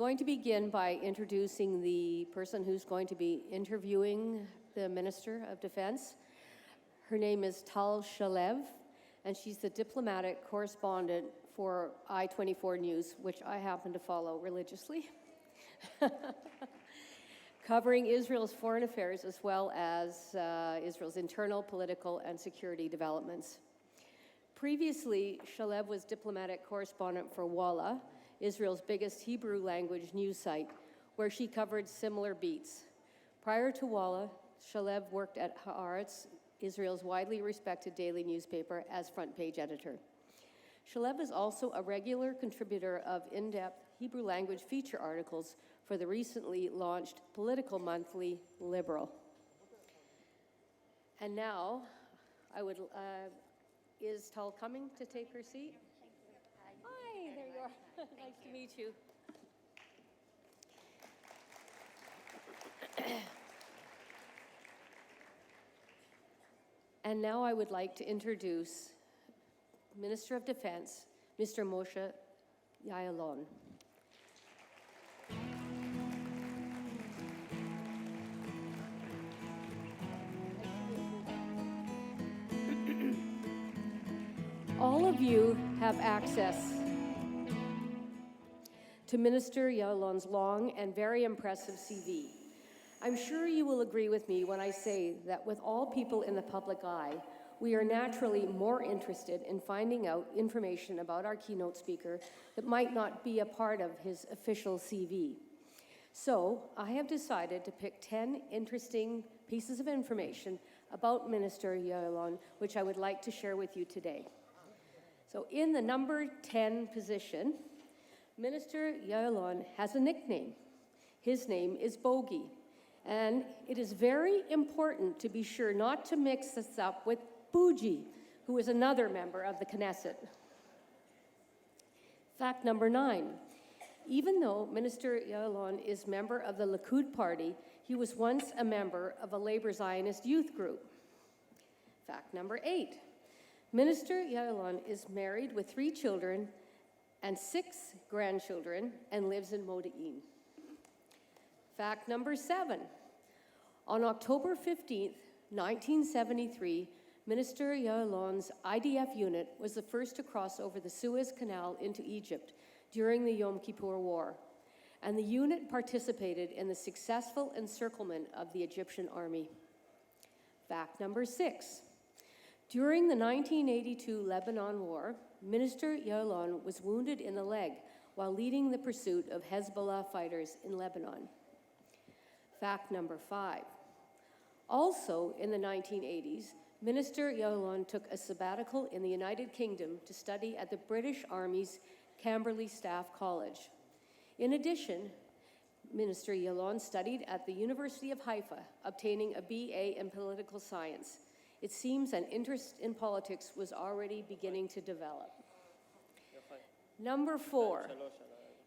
going to begin by introducing the person who's going to be interviewing the Minister of Defense. Her name is Tal Shalev, and she's the diplomatic correspondent for I-24 News, which I happen to follow religiously, covering Israel's foreign affairs as well as Israel's internal, political, and security developments. Previously, Shalev was diplomatic correspondent for Walla, Israel's biggest Hebrew language news site, where she covered similar beats. Prior to Walla, Shalev worked at Haaretz, Israel's widely respected daily newspaper, as front page editor. Shalev is also a regular contributor of in-depth Hebrew language feature articles for the recently launched political monthly Liberal. And now, is Tal coming to take her seat? Hi, there you are. Nice to meet you. And now I would like to introduce Minister of Defense, Mr. Moshe Ya'alon. All of you have access to Minister Ya'alon's long and very impressive CV. I'm sure you will agree with me when I say that with all people in the public eye, we are naturally more interested in finding out information about our keynote speaker that might not be a part of his official CV. So I have decided to pick 10 interesting pieces of information about Minister Ya'alon, which I would like to share with you today. So in the number 10 position, Minister Ya'alon has a nickname. His name is Bogey, and it is very important to be sure not to mix this up with Bougie, who is another member of the Knesset. Fact number 9, even though Minister Ya'alon is member of the Likud party, he was once a member of a labor Zionist youth group. Fact number 8, Minister Ya'alon is married with 3 children and 6 grandchildren and lives in Modi'in. Fact number 7, on October 15th, 1973, Minister Ya'alon's IDF unit was the first to cross over the Suez Canal into Egypt during the Yom Kippur War, and the unit participated in the successful encirclement of the Egyptian army. Fact number 6, during the 1982 Lebanon War, Minister Ya'alon was wounded in the leg while leading the pursuit of Hezbollah fighters in Lebanon. Fact number 5, also in the 1980s, Minister Ya'alon took a sabbatical in the United Kingdom to study at the British Army's Camberley Staff College. In addition, Minister Ya'alon studied at the University of Haifa, obtaining a BA in political science. It seems an interest in politics was already beginning to develop. Number 4,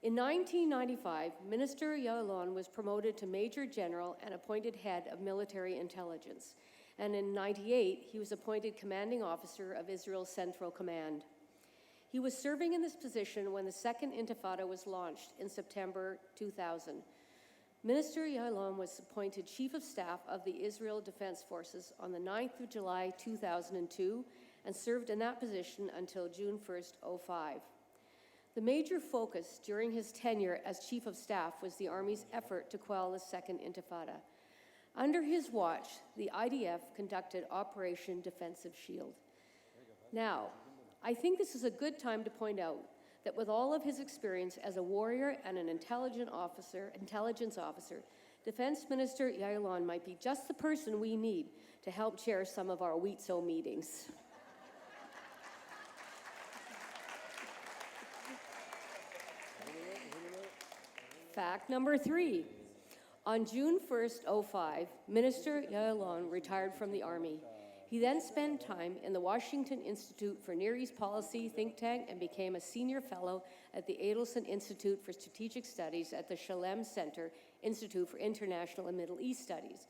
in 1995, Minister Ya'alon was promoted to Major General and appointed head of military intelligence. And in 1998, he was appointed commanding officer of Israel's Central Command. He was serving in this position when the Second Intifada was launched in September 2000. Minister Ya'alon was appointed Chief of Staff of the Israel Defense Forces on the 9th of July 2002 and served in that position until June 1st, 2005. The major focus during his tenure as Chief of Staff was the Army's effort to quell the Second Intifada. Under his watch, the IDF conducted Operation Defensive Shield. Now, I think this is a good time to point out that with all of his experience as a warrior and an intelligence officer, Defense Minister Ya'alon might be just the person we need to help chair some of our Wizo meetings. Fact number 3, on June 1st, 2005, Minister Ya'alon retired from the Army. He then spent time in the Washington Institute for Near East Policy think tank and became a senior fellow at the Adelson Institute for Strategic Studies at the Shalem Center Institute for International and Middle East Studies.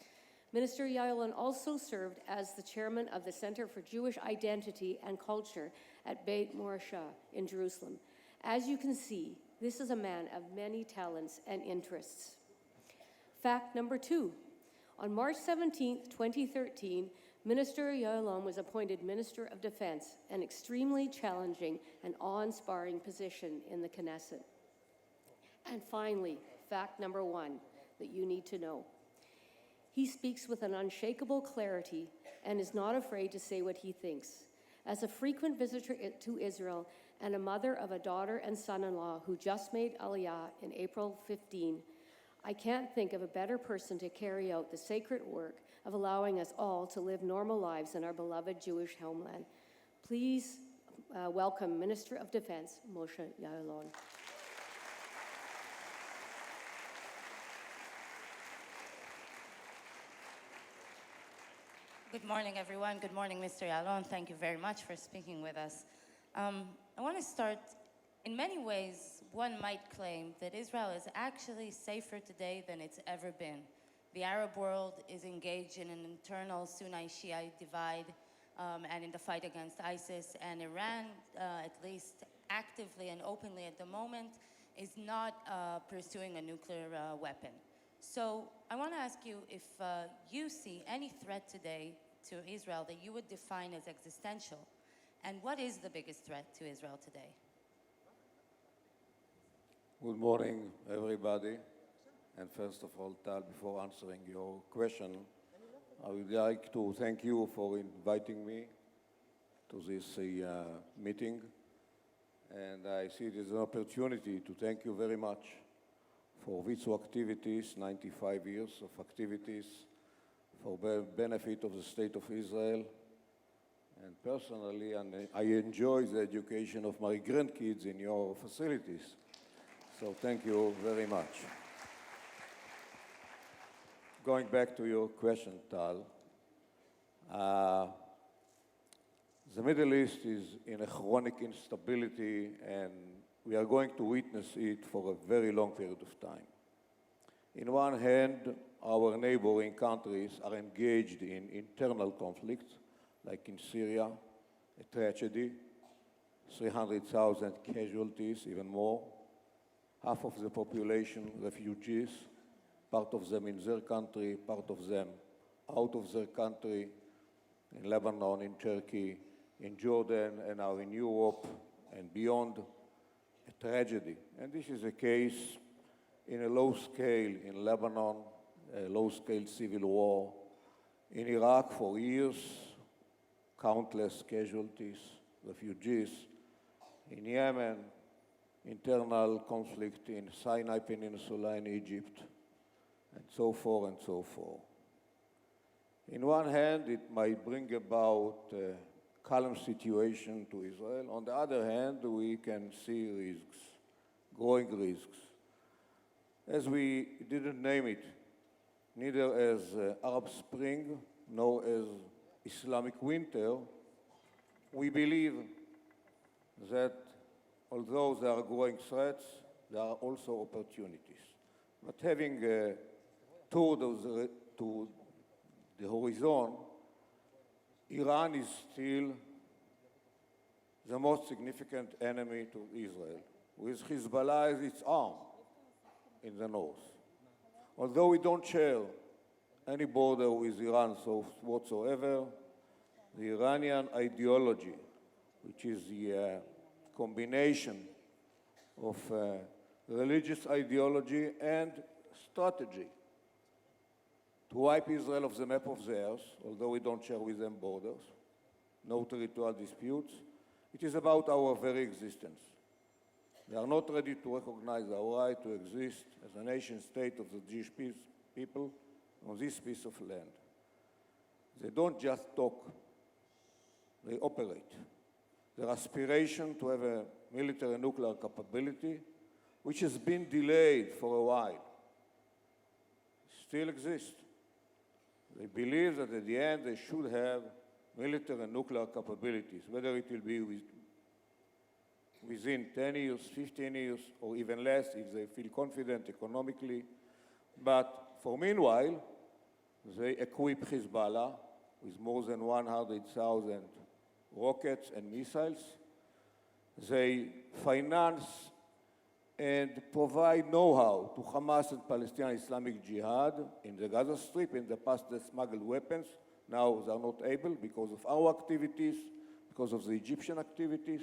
Minister Ya'alon also served as the chairman of the Center for Jewish Identity and Culture at Beit Morashah in Jerusalem. As you can see, This is a man of many talents and interests. Fact number 2. On March 17, 2013, Minister Ya'alon was appointed Minister of Defense, an extremely challenging and awe-inspiring position in the Knesset. And finally, fact number 1 that you need to know. He speaks with an unshakable clarity and is not afraid to say what he thinks. As a frequent visitor to Israel and a mother of a daughter and son-in-law who just made Aliyah in April 15, I can't think of a better person to carry out the sacred work of allowing us all to live normal lives in our beloved Jewish homeland. Please welcome Minister of Defense, Moshe Ya'alon. Good morning, everyone. Good morning, Mr. Ya'alon. Thank you very much for speaking with us. I want to start, in many ways, one might claim that Israel is actually safer today than it's ever been. The Arab world is engaged in an internal Sunni-Shiite divide and in the fight against ISIS, and Iran, at least actively and openly at the moment, is not pursuing a nuclear weapon. So I want to ask you if you see any threat today to Israel that you would define as existential, and what is the biggest threat to Israel today? Good morning, everybody. And first of all, Tal, before answering your question, I would like to thank you for inviting me to this meeting. And I see it as an opportunity to thank you very much for Wizo activities, 95 years of activities for the benefit of the State of Israel. And personally, I enjoy the education of my grandkids in your facilities. So thank you very much. Going back to your question, Tal, the Middle East is in a chronic instability, and we are going to witness it for a very long period of time. In one hand, our neighboring countries are engaged in internal conflicts, like in Syria, a tragedy, 300,000 casualties, even more, half of the population refugees, part of them in their country, part of them out of their country, in Lebanon, in Turkey, in Jordan, and now in Europe and beyond, a tragedy. And this is a case in a low scale in Lebanon, a low-scale civil war. In Iraq for years, countless casualties, refugees. In Yemen, internal conflict in Sinai Peninsula in Egypt, and so forth and so forth. In one hand, it might bring about a calm situation to Israel. On the other hand, we can see risks, growing risks. As we didn't name it, neither as Arab Spring nor as Islamic Winter, we believe that although there are growing threats, there are also opportunities. But having toured to the horizon, Iran is still the most significant enemy to Israel, with Hezbollah as its arm in the north. Although we don't share any border with Iran whatsoever, the Iranian ideology, which is the combination of religious ideology and strategy to wipe Israel off the map of the earth, although we don't share with them borders, no territorial disputes. It is about our very existence. They are not ready to recognize our right to exist as a nation-state of the Jewish people on this piece of land. They don't just talk, they operate. Their aspiration to have a military nuclear capability, which has been delayed for a while, still exists. They believe that at the end they should have military and nuclear capabilities, whether it will be within 10 years, 15 years, or even less if they feel confident economically. But for meanwhile, they equip Hezbollah with more than 100,000 rockets and missiles. They finance and provide know-how to Hamas and Palestinian Islamic Jihad in the Gaza Strip. In the past, they smuggled weapons. Now they are not able because of our activities, because of the Egyptian activities.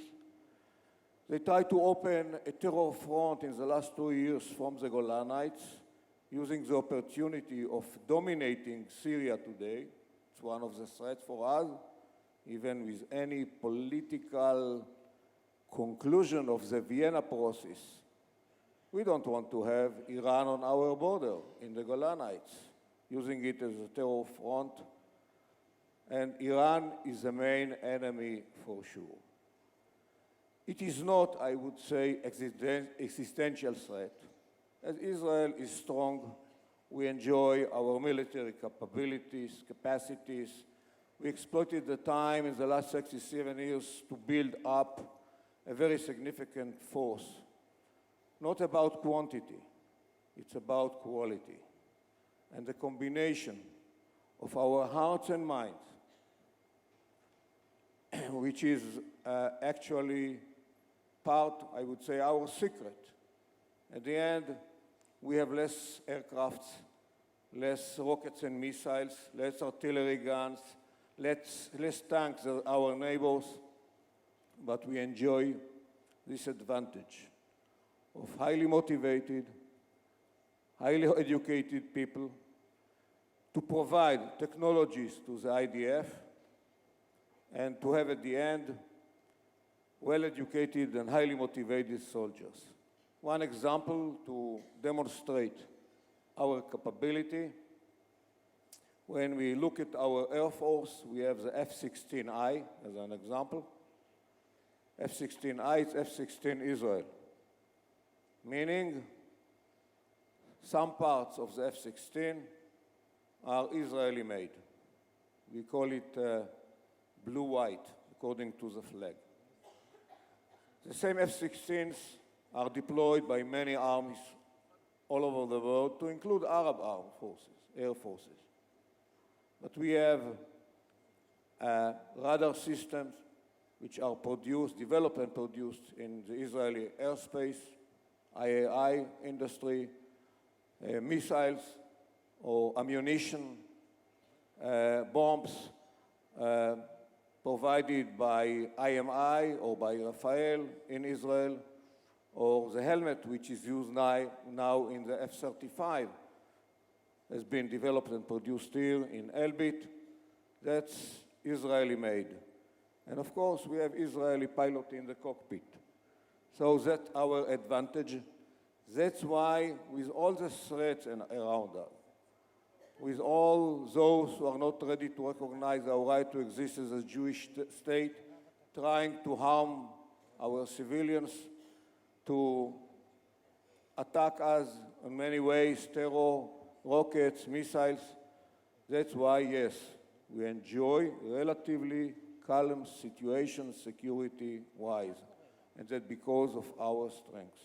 They tried to open a terror front in the last 2 years from the Golanites, using the opportunity of dominating Syria today. It's one of the threats for us, even with any political conclusion of the Vienna process. We don't want to have Iran on our border in the Golanites, using it as a terror front. And Iran is the main enemy for sure. It is not, I would say, existential threat. As Israel is strong, we enjoy our military capabilities, capacities. We exploited the time in the last 67 years to build up a very significant force. Not about quantity, it's about quality. And the combination of our hearts and minds, which is actually part, I would say, our secret. At the end, we have less aircrafts, less rockets and missiles, less artillery guns, less tanks than our neighbors, but we enjoy this advantage of highly motivated, highly educated people to provide technologies to the IDF and to have at the end well-educated and highly motivated soldiers. One example to demonstrate our capability, when we look at our Air Force, we have the F-16I as an example. F-16I is F-16 Israel, meaning some parts of the F-16 are Israeli-made. We call it blue-white, according to the flag. The same F-16s are deployed by many armies all over the world, to include Arab armed forces, air forces. But we have radar systems which are developed and produced in the Israeli airspace, IAI industry, missiles or ammunition, bombs provided by IMI or by Rafael in Israel, or the helmet which is used now in the F-35 has been developed and produced here in Elbit. That's Israeli-made. And of course, we have Israeli pilot in the cockpit. So that's our advantage. That's why, with all the threats around us, with all those who are not ready to recognize our right to exist as a Jewish state, trying to harm our civilians, to attack us in many ways, terror, rockets, missiles. That's why, yes, we enjoy relatively calm situation security-wise, and that's because of our strengths.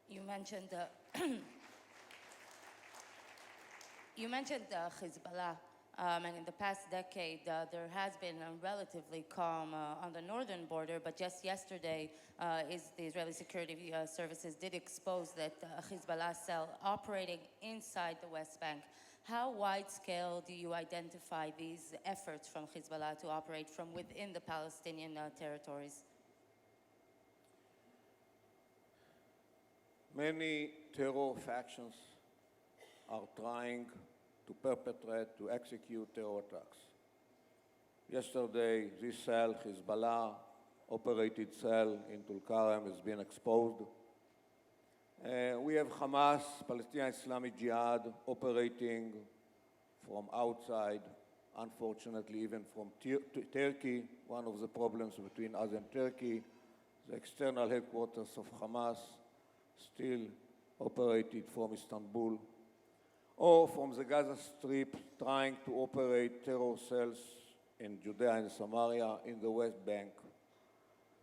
You mentioned Hezbollah, and in the past decade, there has been a relatively calm on the northern border, but just yesterday, the Israeli security services did expose that Hezbollah cell operating inside the West Bank. How wide-scale do you identify these efforts from Hezbollah to operate from within the Palestinian territories? Many terror factions are trying to perpetrate, to execute terror attacks. Yesterday, this cell, Hezbollah-operated cell in Tulkarem, has been exposed. We have Hamas, Palestinian Islamic Jihad, operating from outside, unfortunately even from Turkey. One of the problems between us and Turkey, the external headquarters of Hamas still operated from Istanbul, or from the Gaza Strip, trying to operate terror cells in Judea and Samaria, in the West Bank.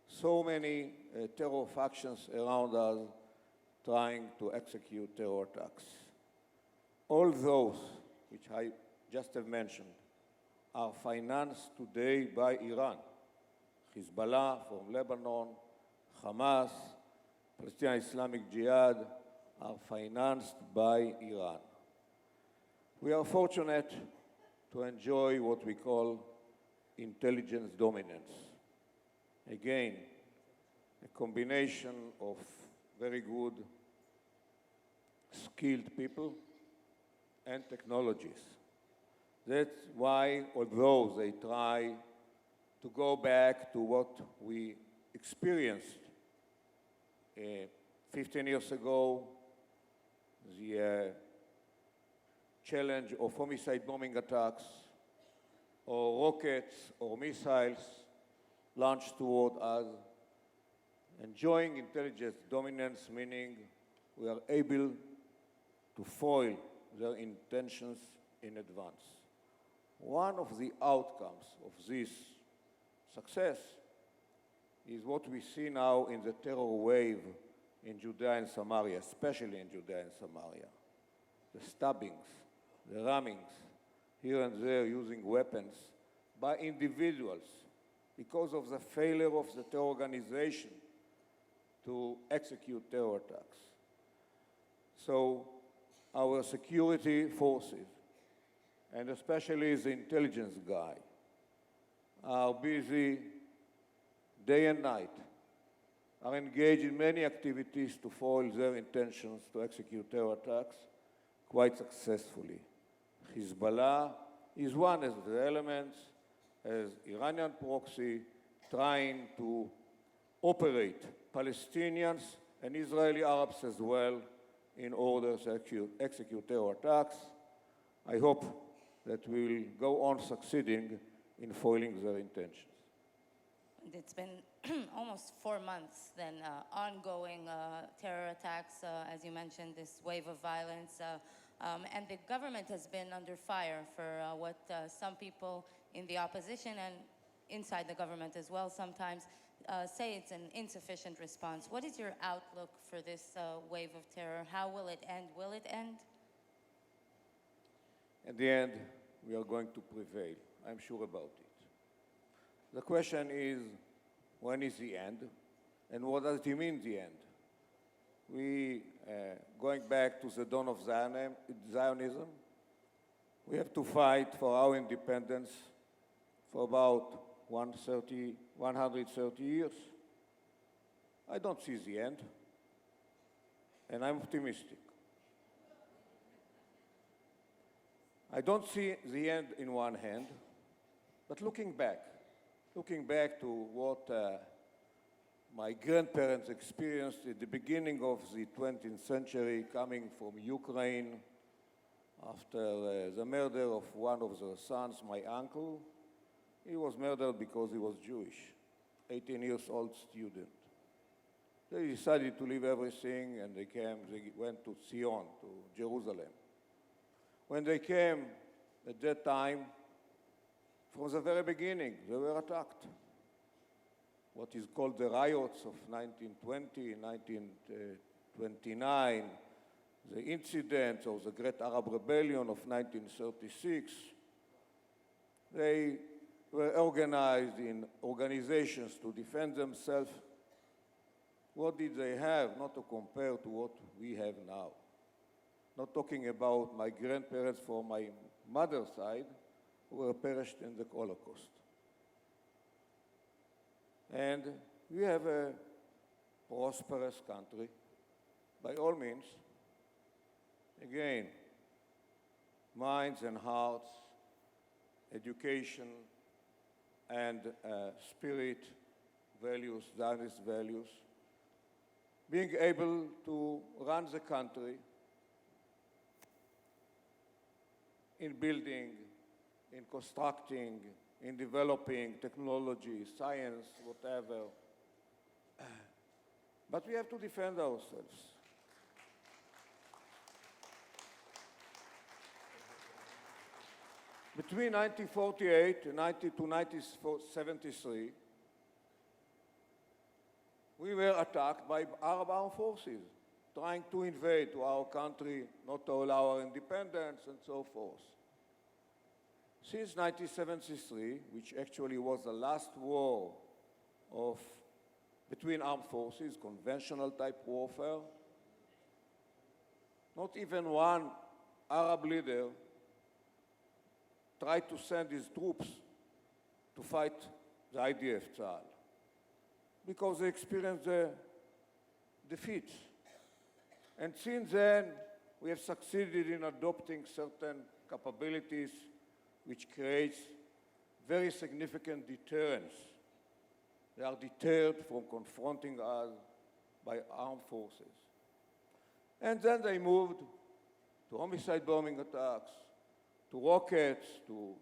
So many terror factions around us trying to execute terror attacks. All those, which I just have mentioned, are financed today by Iran. Hezbollah from Lebanon, Hamas, Palestinian Islamic Jihad, are financed by Iran. We are fortunate to enjoy what we call intelligence dominance. Again, a combination of very good, skilled people and technologies. That's why, although they try to go back to what we experienced 15 years ago, the challenge of homicide bombing attacks, or rockets or missiles launched toward us, enjoying intelligence dominance, meaning we are able to foil their intentions in advance. One of the outcomes of this success is what we see now in the terror wave in Judea and Samaria, especially in Judea and Samaria. The stabbings, the rammings, here and there using weapons by individuals because of the failure of the terror organization to execute terror attacks. So our security forces, and especially the intelligence guy, are busy day and night, are engaged in many activities to foil their intentions to execute terror attacks quite successfully. Hezbollah is one of the elements, as Iranian proxy, trying to operate Palestinians and Israeli Arabs as well in order to execute terror attacks. I hope that we'll go on succeeding in foiling their intentions. It's been almost 4 months then ongoing terror attacks, as you mentioned, this wave of violence. And the government has been under fire for what some people in the opposition and inside the government as well sometimes say it's an insufficient response. What is your outlook for this wave of terror? How will it end? Will it end? At the end, we are going to prevail. I'm sure about it. The question is, when is the end? And what does it mean, the end? Going back to the dawn of Zionism, we have to fight for our independence for about 130 years. I don't see the end, and I'm optimistic. I don't see the end in one hand, but looking back to what my grandparents experienced at the beginning of the 20th century, coming from Ukraine after the murder of one of their sons, my uncle. He was murdered because he was Jewish, 18 years old student. They decided to leave everything, and they went to Zion, to Jerusalem. When they came at that time, from the very beginning, they were attacked. What is called the riots of 1920, 1929, the incidents of the Great Arab Rebellion of 1936, they were organized in organizations to defend themselves. What did they have? Not to compare to what we have now. Not talking about my grandparents from my mother's side, who were perished in the Holocaust. And we have a prosperous country, by all means. Again, minds and hearts, education, and spirit, values, Zionist values, being able to run the country in building, in constructing, in developing technology, science, whatever. But we have to defend ourselves. Between 1948 and 1973, we were attacked by Arab armed forces, trying to invade to our country, not to allow our independence, and so forth. Since 1973, which actually was the last war between armed forces, conventional type warfare. Not even one Arab leader tried to send his troops to fight the IDF, Tzahal, because they experienced the defeat. And since then, we have succeeded in adopting certain capabilities which creates very significant deterrence. They are deterred from confronting us by armed forces. And then they moved to homicide bombing attacks, to rockets, to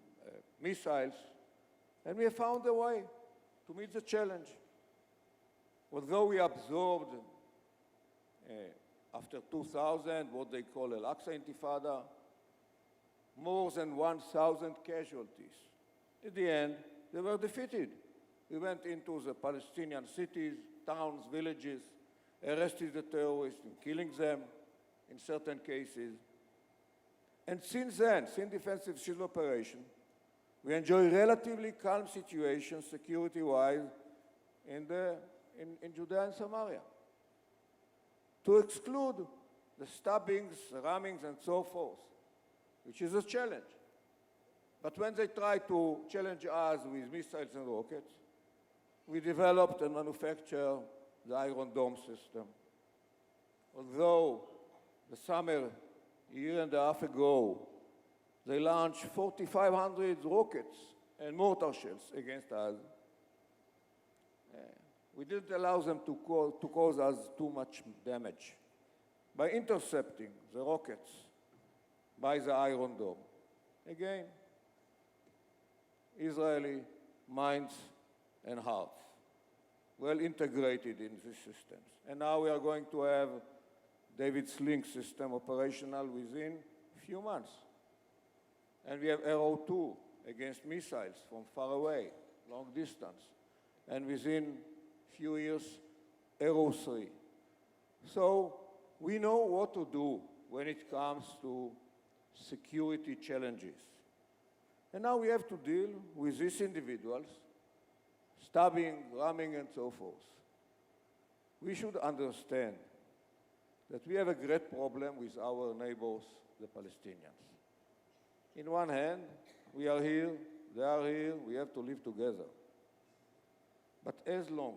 missiles, and we have found a way to meet the challenge. Although we absorbed, after 2000, what they call Al-Aqsa Intifada, more than 1,000 casualties. In the end, they were defeated. We went into the Palestinian cities, towns, villages, arrested the terrorists and killing them in certain cases. And since then, since defensive shield operation, we enjoy relatively calm situations security-wise in Judea and Samaria. To exclude the stabbings, rammings, and so forth, which is a challenge. But when they try to challenge us with missiles and rockets, we developed and manufactured the Iron Dome system. Although the summer, a year and a half ago, they launched 4,500 rockets and mortar shells against us, we didn't allow them to cause us too much damage by intercepting the rockets by the Iron Dome. Again, Israeli minds and hearts, well integrated in these systems. And now we are going to have David Sling system operational within a few months. And we have Arrow 2 against missiles from far away, long distance. And within few years, Arrow 3. So we know what to do when it comes to security challenges. And now we have to deal with these individuals, stabbing, ramming, and so forth. We should understand that we have a great problem with our neighbors, the Palestinians. In one hand, we are here, they are here, we have to live together. But as long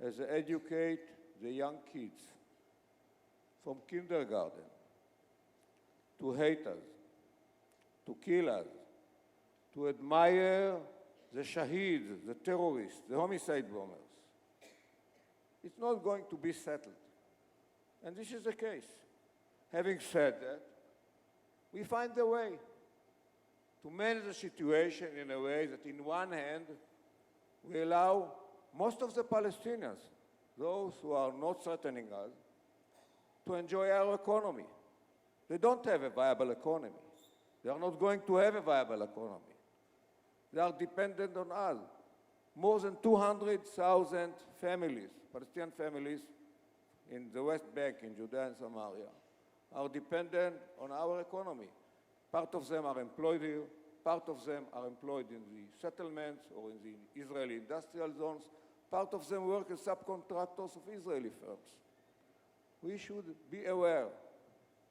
as they educate the young kids from kindergarten to hate us, to kill us, to admire the shaheeds, the terrorists, the homicide bombers, it's not going to be settled. And this is the case. Having said that, we find a way to manage the situation in a way that, in one hand, we allow most of the Palestinians, those who are not threatening us, to enjoy our economy. They don't have a viable economy. They are not going to have a viable economy. They are dependent on us. More than 200,000 families, Palestinian families, in the West Bank, in Judea and Samaria, are dependent on our economy. Part of them are employed here, part of them are employed in the settlements or in the Israeli industrial zones, part of them work as subcontractors of Israeli firms. We should be aware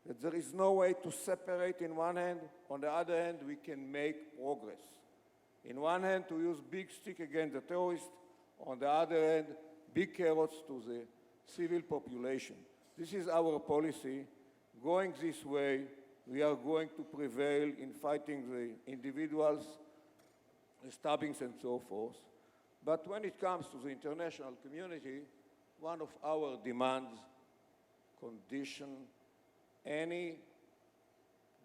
that there is no way to separate in one hand. On the other hand, we can make progress. In one hand, to use big stick against the terrorists. On the other hand, big carrots to the civil population. This is our policy. Going this way, we are going to prevail in fighting the individuals, the stabbings and so forth. But when it comes to the international community, one of our demands condition any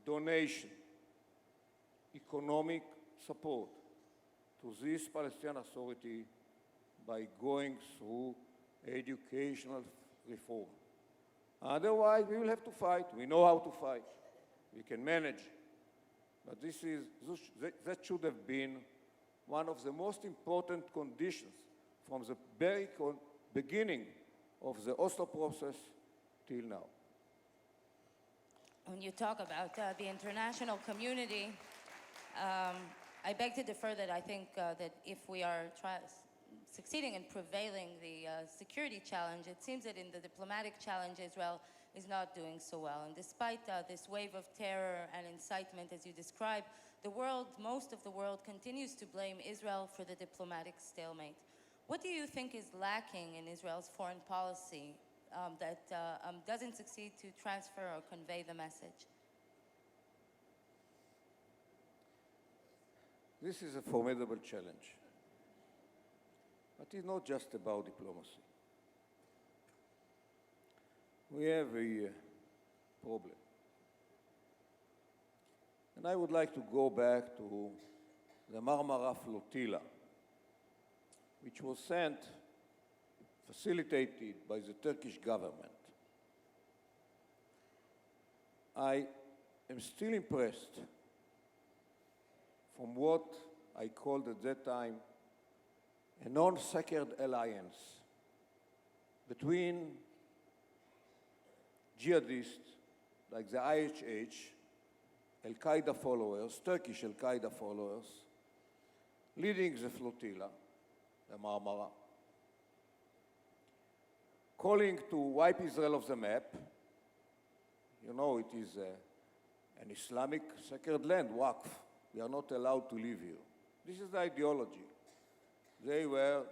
donation, economic support to this Palestinian Authority by going through educational reform. Otherwise, we will have to fight. We know how to fight. We can manage. But that should have been one of the most important conditions from the very beginning of the Oslo process till now. When you talk about the international community, I beg to differ that I think that if we are succeeding in prevailing the security challenge, it seems that in the diplomatic challenge, Israel is not doing so well. And despite this wave of terror and incitement, as you described, the world, most of the world, continues to blame Israel for the diplomatic stalemate. What do you think is lacking in Israel's foreign policy that doesn't succeed to transfer or convey the message? This is a formidable challenge. But it's not just about diplomacy. We have a problem. And I would like to go back to the Marmara flotilla, which was sent, facilitated by the Turkish government. I am still impressed from what I called at that time a non-sacred alliance between jihadists like the IHH, Al-Qaeda followers, Turkish Al-Qaeda followers, leading the flotilla, the Marmara, calling to wipe Israel off the map. You know, it is an Islamic sacred land, Waqf. We are not allowed to live here. This is the ideology. They were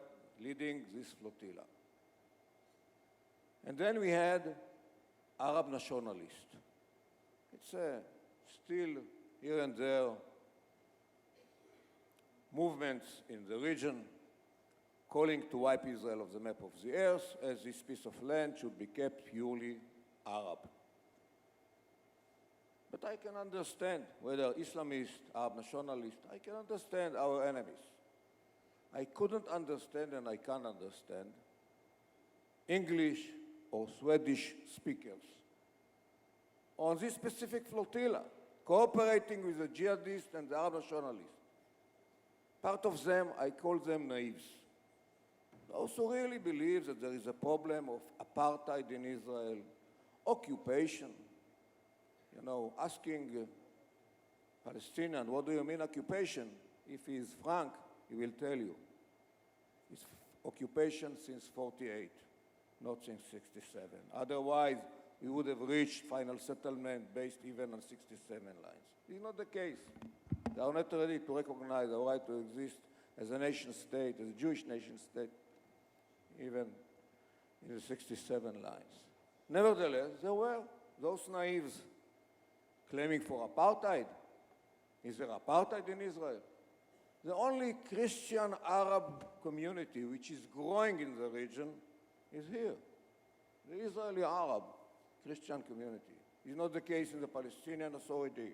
leading this flotilla. And then we had Arab nationalists. It's still here and there movements in the region calling to wipe Israel off the map of the earth, as this piece of land should be kept purely Arab. But I can understand whether Islamist, Arab nationalist, I can understand our enemies. I couldn't understand and I can't understand English or Swedish speakers on this specific flotilla, cooperating with the jihadists and the Arab nationalists. Part of them, I call them naives. Those who really believe that there is a problem of apartheid in Israel, occupation. You know, asking Palestinian, what do you mean occupation? If he is frank, he will tell you. It's occupation since 48, not since 67. Otherwise, we would have reached final settlement based even on 67 lines. This is not the case. They are not ready to recognize the right to exist as a nation state, as a Jewish nation state, even in the 67 lines. Nevertheless, there were those naives claiming for apartheid. Is there apartheid in Israel? The only Christian Arab community which is growing in the region is here, the Israeli Arab Christian community. It's not the case in the Palestinian Authority.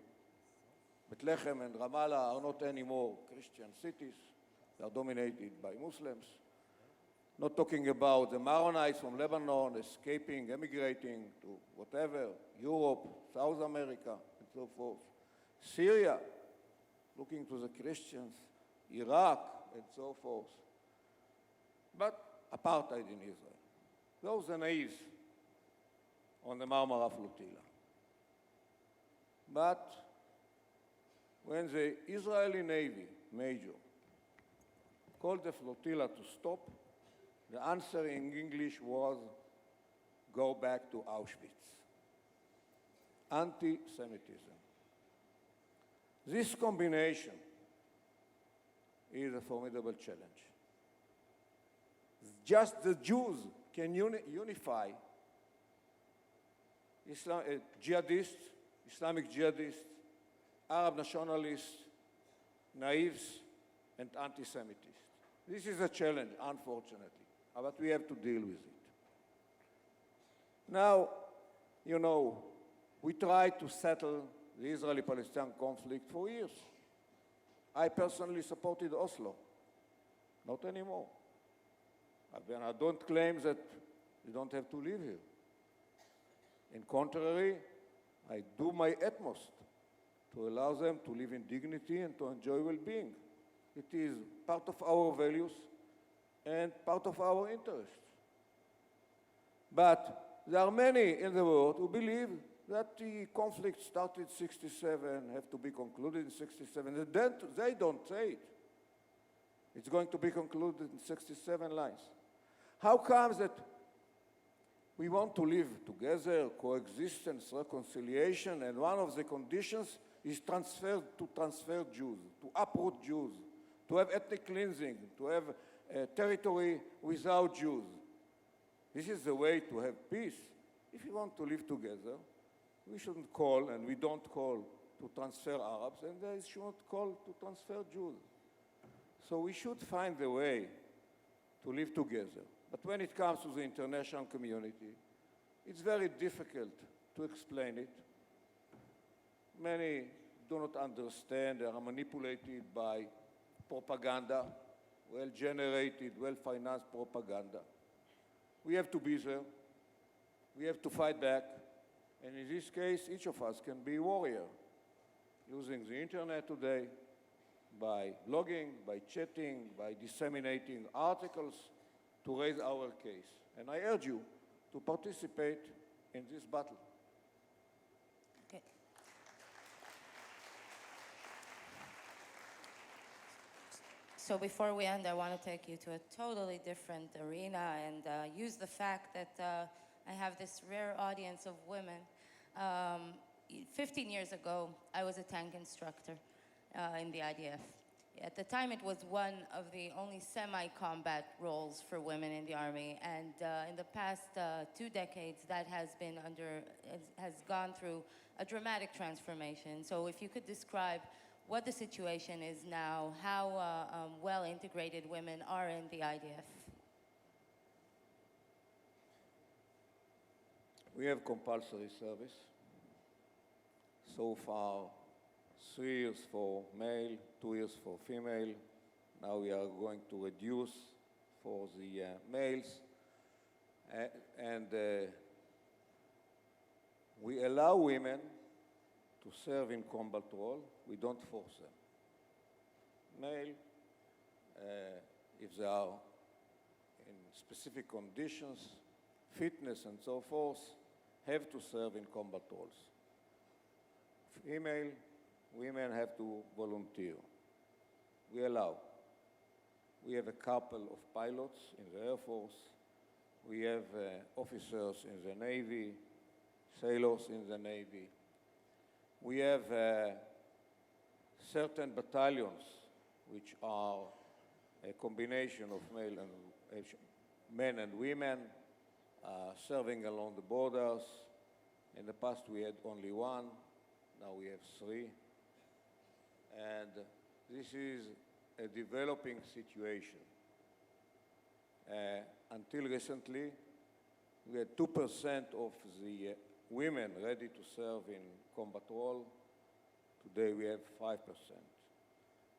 Bethlehem and Ramallah are not anymore Christian cities. They are dominated by Muslims. Not talking about the Maronites from Lebanon escaping, emigrating to whatever, Europe, South America, and so forth. Syria, looking to the Christians, Iraq, and so forth. But apartheid in Israel. Those are naives on the Marmara flotilla. But when the Israeli Navy major called the flotilla to stop, the answer in English was, go back to Auschwitz. Anti-Semitism. This combination is a formidable challenge. Just the Jews can unify jihadists, Islamic jihadists, Arab nationalists, naives, and anti-Semitists. This is a challenge, unfortunately, but we have to deal with it. Now, you know, we tried to settle the Israeli-Palestinian conflict for years. I personally supported Oslo. Not anymore. I don't claim that you don't have to live here. In contrary, I do my utmost to allow them to live in dignity and to enjoy well-being. It is part of our values and part of our interests. But there are many in the world who believe that the conflict started in 67, have to be concluded in 67. They don't say it. It's going to be concluded in 67 lines. How comes that we want to live together, coexistence, reconciliation, and one of the conditions is to transfer Jews, to uproot Jews, to have ethnic cleansing, to have a territory without Jews. This is the way to have peace. If we want to live together, we shouldn't call, and we don't call, to transfer Arabs, and they shouldn't call to transfer Jews. So we should find a way to live together. But when it comes to the international community, it's very difficult to explain it. Many do not understand. They are manipulated by propaganda, well-generated, well-financed propaganda. We have to be there. We have to fight back. And in this case, each of us can be a warrior, using the internet today, by blogging, by chatting, by disseminating articles to raise our case. And I urge you to participate in this battle. Okay. So before we end, I want to take you to a totally different arena and use the fact that I have this rare audience of women. 15 years ago, I was a tank instructor in the IDF. At the time, it was one of the only semi-combat roles for women in the Army, and in the past 2 decades, that has gone through a dramatic transformation. So if you could describe what the situation is now, how well integrated women are in the IDF. We have compulsory service. So far, 3 years for male, 2 years for female. Now we are going to reduce for the males. And we allow women to serve in combat role. We don't force them. Male, if they are in specific conditions, fitness and so forth, have to serve in combat roles. Female, women have to volunteer. We allow. We have a couple of pilots in the Air Force. We have officers in the Navy, sailors in the Navy. We have certain battalions which are a combination of men and women serving along the borders. In the past we had only one, now we have 3. And this is a developing situation. Until recently, we had 2% of the women ready to serve in combat role. Today we have 5%.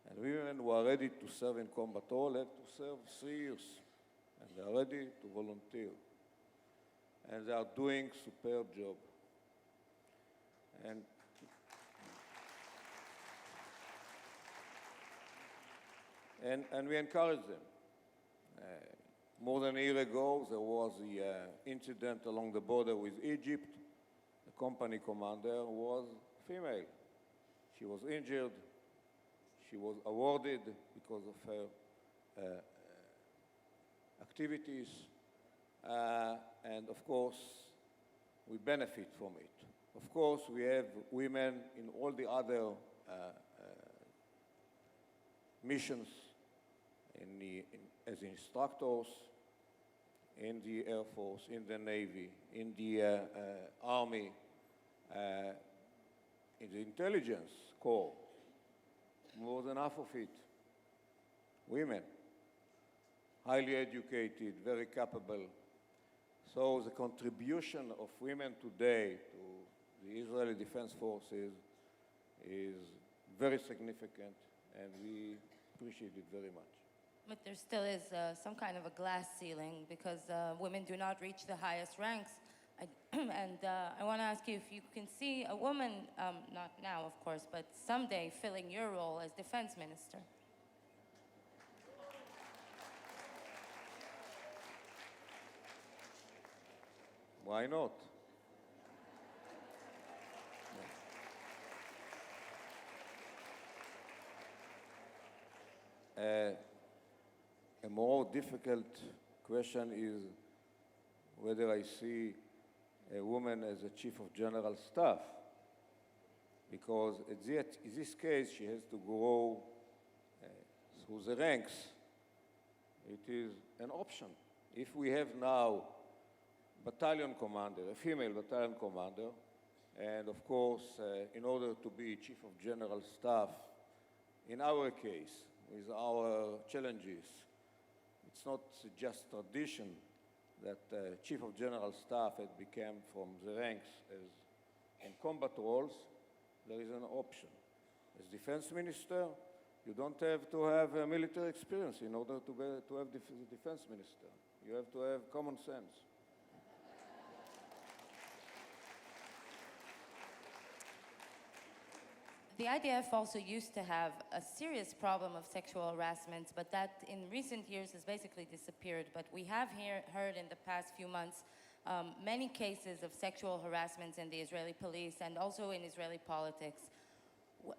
And women who are ready to serve in combat role have to serve 3 years. And they are ready to volunteer. And they are doing a superb job. And we encourage them. More than a year ago, there was the incident along the border with Egypt. The company commander was female. She was injured. She was awarded because of her activities. And of course, we benefit from it. Of course, we have women in all the other missions as instructors in the Air Force, in the Navy, in the Army, in the intelligence corps. More than half of it, women, highly educated, very capable. So the contribution of women today to the Israeli Defense Forces is very significant, and we appreciate it very much. But there still is some kind of a glass ceiling because women do not reach the highest ranks. And I want to ask you if you can see a woman, not now, of course, but someday filling your role as defense minister. Why not? A more difficult question is whether I see a woman as a chief of general staff, because in this case she has to grow through the ranks. It is an option. If we have now battalion commander, a female battalion commander, and of course, in order to be chief of general staff, in our case, with our challenges, it's not just tradition that chief of general staff had become from the ranks as in combat roles. There is an option. As defense minister, you don't have to have military experience in order to have the defense minister. You have to have common sense. The IDF also used to have a serious problem of sexual harassment, but that in recent years has basically disappeared. But we have heard in the past few months many cases of sexual harassment in the Israeli police and also in Israeli politics.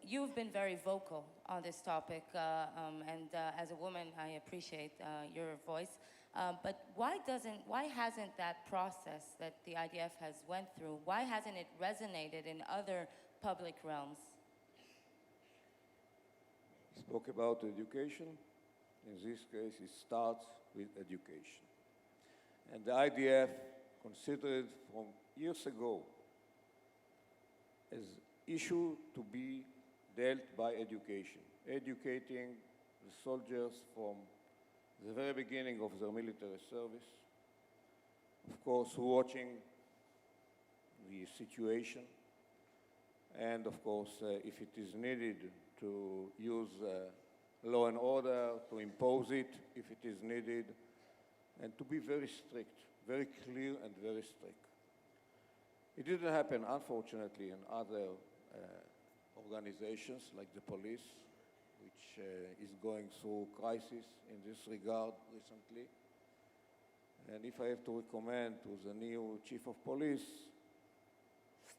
You've been very vocal on this topic, and as a woman, I appreciate your voice. But why hasn't that process that the IDF has went through, why hasn't it resonated in other public realms? Spoke about education. In this case, it starts with education. And the IDF considered from years ago as issue to be dealt by education, educating the soldiers from the very beginning of their military service, of course, watching the situation, and of course, if it is needed, to use law and order, to impose it if it is needed, and to be very strict, very clear and very strict. It didn't happen, unfortunately, in other organizations like the police, which is going through crisis in this regard recently. And if I have to recommend to the new chief of police,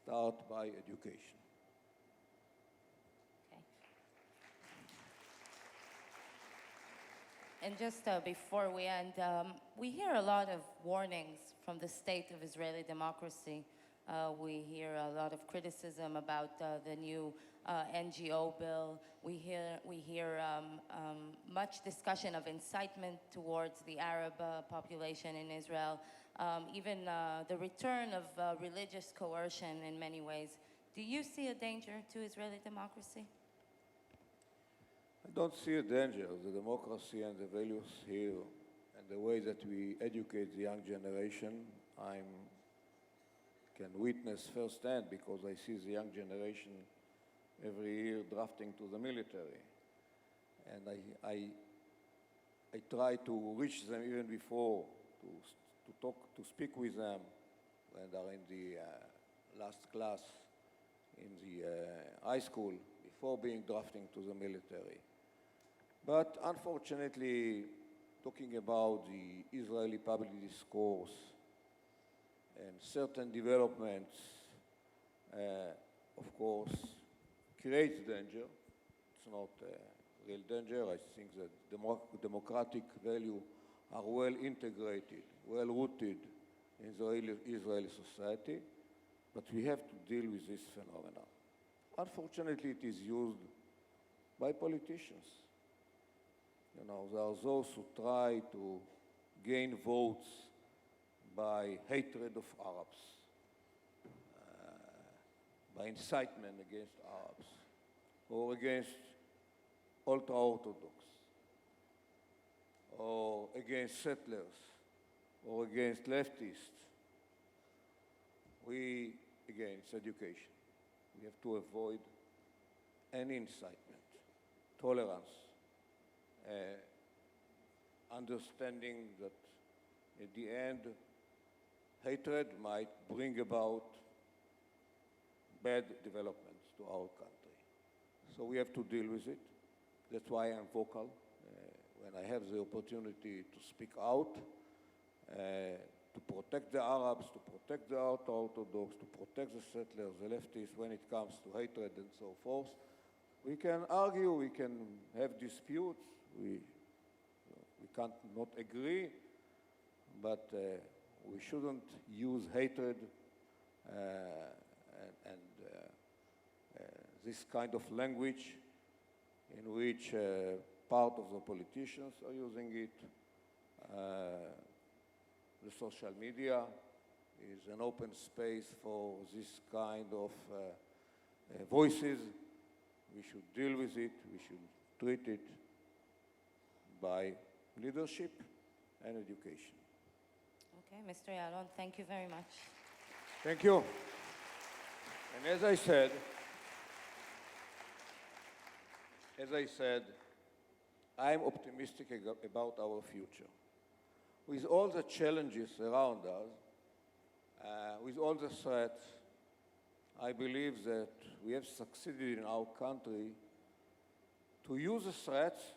start by education. And just before we end, we hear a lot of warnings from the state of Israeli democracy. We hear a lot of criticism about the new NGO bill. We hear much discussion of incitement towards the Arab population in Israel, even the return of religious coercion in many ways. Do you see a danger to Israeli democracy? I don't see a danger. The democracy and the values here and the way that we educate the young generation, I can witness firsthand because I see the young generation every year drafting to the military. And I try to reach them even before, to speak with them when they're in the last class in the high school, before being drafting to the military. But unfortunately, talking about the Israeli public discourse and certain developments, of course, creates danger. It's not a real danger. I think that democratic values are well integrated, well rooted in Israeli society, but we have to deal with this phenomenon. Unfortunately, it is used by politicians. You know, there are those who try to gain votes by hatred of Arabs, by incitement against Arabs, or against ultra-Orthodox, or against settlers, or against leftists. Again, it's education. We have to avoid any incitement, tolerance, understanding that at the end, hatred might bring about bad developments to our country. So we have to deal with it. That's why I'm vocal when I have the opportunity to speak out, to protect the Arabs, to protect the ultra-Orthodox, to protect the settlers, the leftists, when it comes to hatred and so forth. We can argue, we can have disputes. We can't not agree, but we shouldn't use hatred and this kind of language in which part of the politicians are using it. The social media is an open space for this kind of voices. We should deal with it. We should treat it by leadership and education. Okay, Mr. Yalon, thank you very much. Thank you. And as I said, I'm optimistic about our future. With all the challenges around us, with all the threats, I believe that we have succeeded in our country to use the threats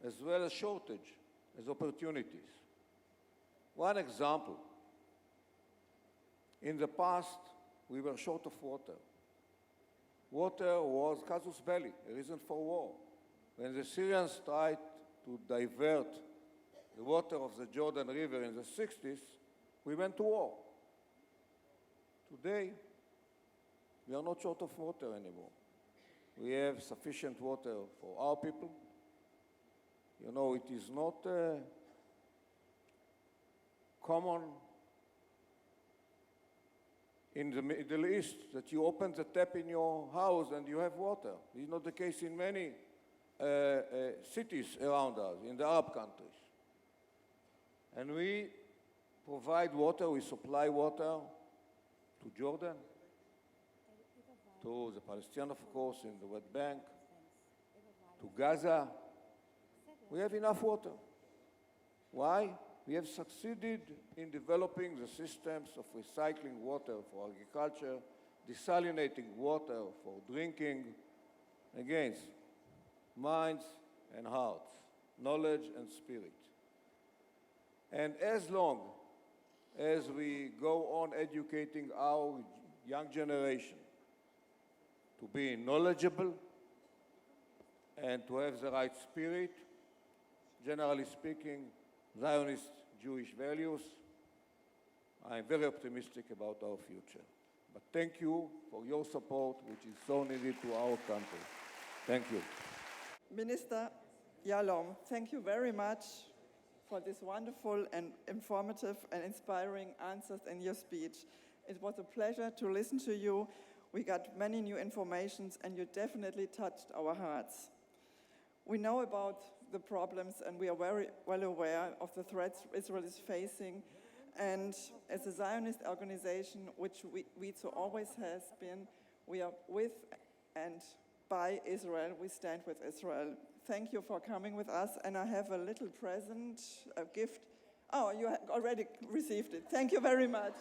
as well as shortage as opportunities. One example, in the past, we were short of water. Water was casus belli, a reason for war. When the Syrians tried to divert the water of the Jordan River in the 60s, we went to war. Today, we are not short of water anymore. We have sufficient water for our people. You know, it is not common in the Middle East that you open the tap in your house and you have water. This is not the case in many cities around us, in the Arab countries. And we provide water, we supply water to Jordan, to the Palestinians, of course, in the West Bank, to Gaza. We have enough water. Why? We have succeeded in developing the systems of recycling water for agriculture, desalinating water for drinking, against minds and hearts, knowledge and spirit. And as long as we go on educating our young generation to be knowledgeable and to have the right spirit, generally speaking, Zionist Jewish values, I'm very optimistic about our future. But thank you for your support, which is so needed to our country. Thank you. Minister Yalom, thank you very much for this wonderful and informative and inspiring answers in your speech. It was a pleasure to listen to you. We got many new informations, and you definitely touched our hearts. We know about the problems, and we are very well aware of the threats Israel is facing. And as a Zionist organization, which Wizo always has been, we are with and by Israel. We stand with Israel. Thank you for coming with us. And I have a little present, a gift. Oh, you already received it. Thank you very much.